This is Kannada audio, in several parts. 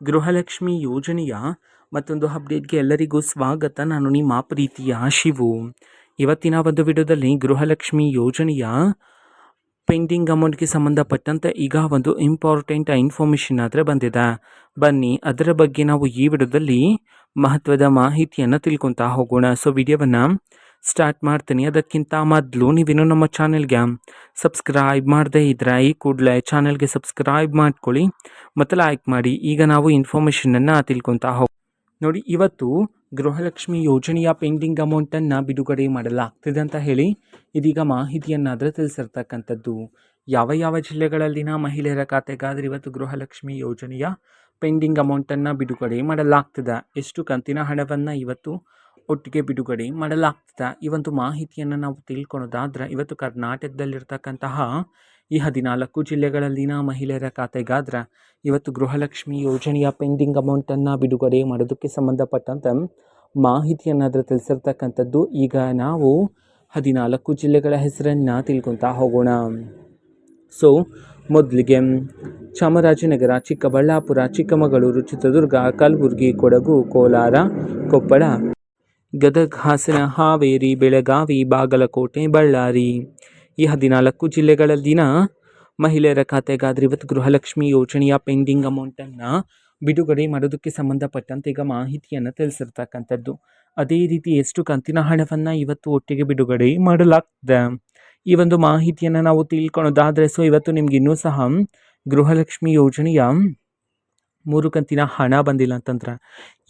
ಗೃಹಲಕ್ಷ್ಮಿ ಯೋಜನೆಯ ಮತ್ತೊಂದು ಅಪ್ಡೇಟ್ಗೆ ಎಲ್ಲರಿಗೂ ಸ್ವಾಗತ. ನಾನು ನಿಮ್ಮ ಪ್ರೀತಿಯ ಶಿವು. ಇವತ್ತಿನ ಒಂದು ವಿಡಿಯೋದಲ್ಲಿ ಗೃಹಲಕ್ಷ್ಮಿ ಯೋಜನೆಯ ಪೆಂಡಿಂಗ್ ಅಮೌಂಟ್ಗೆ ಸಂಬಂಧಪಟ್ಟಂತೆ ಈಗ ಒಂದು ಇಂಪಾರ್ಟೆಂಟ್ ಇನ್ಫಾರ್ಮೇಷನ್ ಆದರೆ ಬಂದಿದೆ. ಬನ್ನಿ ಅದರ ಬಗ್ಗೆ ನಾವು ಈ ವಿಡಿಯೋದಲ್ಲಿ ಮಹತ್ವದ ಮಾಹಿತಿಯನ್ನು ತಿಳ್ಕೊತಾ ಹೋಗೋಣ. ಸೊ ವಿಡಿಯೋವನ್ನು ಸ್ಟಾರ್ಟ್ ಮಾಡ್ತೀನಿ. ಅದಕ್ಕಿಂತ ಮೊದಲು ನೀವೇನು ನಮ್ಮ ಚಾನೆಲ್ಗೆ ಸಬ್ಸ್ಕ್ರೈಬ್ ಮಾಡದೇ ಇದ್ದರೆ ಈ ಕೂಡಲೇ ಚಾನೆಲ್ಗೆ ಸಬ್ಸ್ಕ್ರೈಬ್ ಮಾಡ್ಕೊಳ್ಳಿ ಮತ್ತು ಲೈಕ್ ಮಾಡಿ. ಈಗ ನಾವು ಇನ್ಫಾರ್ಮೇಷನನ್ನು ತಿಳ್ಕೊತಾ ನೋಡಿ, ಇವತ್ತು ಗೃಹಲಕ್ಷ್ಮಿ ಯೋಜನೆಯ ಪೆಂಡಿಂಗ್ ಅಮೌಂಟನ್ನು ಬಿಡುಗಡೆ ಮಾಡಲಾಗ್ತಿದೆ ಅಂತ ಹೇಳಿ ಇದೀಗ ಮಾಹಿತಿಯನ್ನಾದರೆ ತಿಳಿಸಿರ್ತಕ್ಕಂಥದ್ದು. ಯಾವ ಯಾವ ಜಿಲ್ಲೆಗಳಲ್ಲಿನ ಮಹಿಳೆಯರ ಖಾತೆಗಾದರೆ ಇವತ್ತು ಗೃಹಲಕ್ಷ್ಮಿ ಯೋಜನೆಯ ಪೆಂಡಿಂಗ್ ಅಮೌಂಟನ್ನು ಬಿಡುಗಡೆ ಮಾಡಲಾಗ್ತಿದೆ, ಎಷ್ಟು ಕಂತಿನ ಹಣವನ್ನು ಇವತ್ತು ಒಟ್ಟಿಗೆ ಬಿಡುಗಡೆ ಮಾಡಲಾಗ್ತದೆ, ಈ ಒಂದು ಮಾಹಿತಿಯನ್ನು ನಾವು ತಿಳ್ಕೊಳೋದಾದ್ರೆ ಇವತ್ತು ಕರ್ನಾಟಕದಲ್ಲಿರ್ತಕ್ಕಂತಹ ಈ 14 ಜಿಲ್ಲೆಗಳಲ್ಲಿನ ಮಹಿಳೆಯರ ಖಾತೆಗಾದ್ರೆ ಇವತ್ತು ಗೃಹಲಕ್ಷ್ಮಿ ಯೋಜನೆಯ ಪೆಂಡಿಂಗ್ ಅಮೌಂಟನ್ನು ಬಿಡುಗಡೆ ಮಾಡೋದಕ್ಕೆ ಸಂಬಂಧಪಟ್ಟಂತೆ ಮಾಹಿತಿಯನ್ನಾದರೂ ತಿಳಿಸಿರ್ತಕ್ಕಂಥದ್ದು. ಈಗ ನಾವು 14 ಜಿಲ್ಲೆಗಳ ಹೆಸರನ್ನು ತಿಳ್ಕೊತಾ ಹೋಗೋಣ. ಸೊ ಮೊದಲಿಗೆ ಚಾಮರಾಜನಗರ, ಚಿಕ್ಕಬಳ್ಳಾಪುರ, ಚಿಕ್ಕಮಗಳೂರು, ಚಿತ್ರದುರ್ಗ, ಕಲಬುರಗಿ, ಕೊಡಗು, ಕೋಲಾರ, ಕೊಪ್ಪಳ, ಗದಗ, ಹಾಸನ, ಹಾವೇರಿ, ಬೆಳಗಾವಿ, ಬಾಗಲಕೋಟೆ, ಬಳ್ಳಾರಿ, ಈ 14 ಜಿಲ್ಲೆಗಳಲ್ಲಿನ ಮಹಿಳೆಯರ ಖಾತೆಗಾದರೆ ಇವತ್ತು ಗೃಹಲಕ್ಷ್ಮಿ ಯೋಜನೆಯ ಪೆಂಡಿಂಗ್ ಅಮೌಂಟನ್ನು ಬಿಡುಗಡೆ ಮಾಡೋದಕ್ಕೆ ಸಂಬಂಧಪಟ್ಟಂತೆ ಈಗ ಮಾಹಿತಿಯನ್ನು ತಿಳಿಸಿರ್ತಕ್ಕಂಥದ್ದು. ಅದೇ ರೀತಿ ಎಷ್ಟು ಕಂತಿನ ಹಣವನ್ನು ಇವತ್ತು ಒಟ್ಟಿಗೆ ಬಿಡುಗಡೆ ಮಾಡಲಾಗ್ತದೆ, ಈ ಒಂದು ಮಾಹಿತಿಯನ್ನು ನಾವು ತಿಳ್ಕೊಳೋದಾದರೆ ಸೊ ಇವತ್ತು ನಿಮ್ಗೆ ಇನ್ನೂ ಸಹ ಗೃಹಲಕ್ಷ್ಮಿ ಯೋಜನೆಯ 3 ಕಂತಿನ ಹಣ ಬಂದಿಲ್ಲ ಅಂತಂದ್ರೆ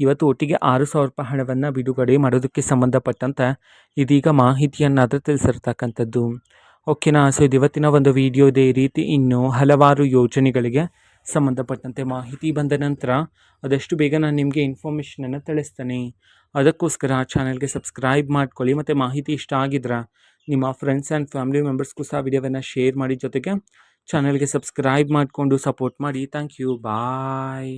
ಇವತ್ತು ಒಟ್ಟಿಗೆ 6,000 ರೂಪಾಯಿ ಹಣವನ್ನು ಬಿಡುಗಡೆ ಮಾಡೋದಕ್ಕೆ ಸಂಬಂಧಪಟ್ಟಂತೆ ಇದೀಗ ಮಾಹಿತಿಯನ್ನಾದರೂ ತಿಳಿಸಿರ್ತಕ್ಕಂಥದ್ದು. ಓಕೆನಾ. ಸೊ ಇದು ಇವತ್ತಿನ ಒಂದು ವಿಡಿಯೋ. ಇದೇ ರೀತಿ ಇನ್ನೂ ಹಲವಾರು ಯೋಜನೆಗಳಿಗೆ ಸಂಬಂಧಪಟ್ಟಂತೆ ಮಾಹಿತಿ ಬಂದ ನಂತರ ಆದಷ್ಟು ಬೇಗ ನಾನು ನಿಮಗೆ ಇನ್ಫಾರ್ಮೇಷನನ್ನು ತಿಳಿಸ್ತೇನೆ. ಅದಕ್ಕೋಸ್ಕರ ಚಾನಲ್ಗೆ ಸಬ್ಸ್ಕ್ರೈಬ್ ಮಾಡ್ಕೊಳ್ಳಿ ಮತ್ತು ಮಾಹಿತಿ ಇಷ್ಟ ಆಗಿದ್ರೆ ನಿಮ್ಮ ಫ್ರೆಂಡ್ಸ್ ಆ್ಯಂಡ್ ಫ್ಯಾಮಿಲಿ ಮೆಂಬರ್ಸ್ಗೂ ಸಹ ವಿಡಿಯೋವನ್ನು ಶೇರ್ ಮಾಡಿ, ಜೊತೆಗೆ ಚಾನಲ್ಗೆ ಸಬ್ಸ್ಕ್ರೈಬ್ ಮಾಡಿಕೊಂಡು ಸಪೋರ್ಟ್ ಮಾಡಿ. Thank you. ಬಾಯ್.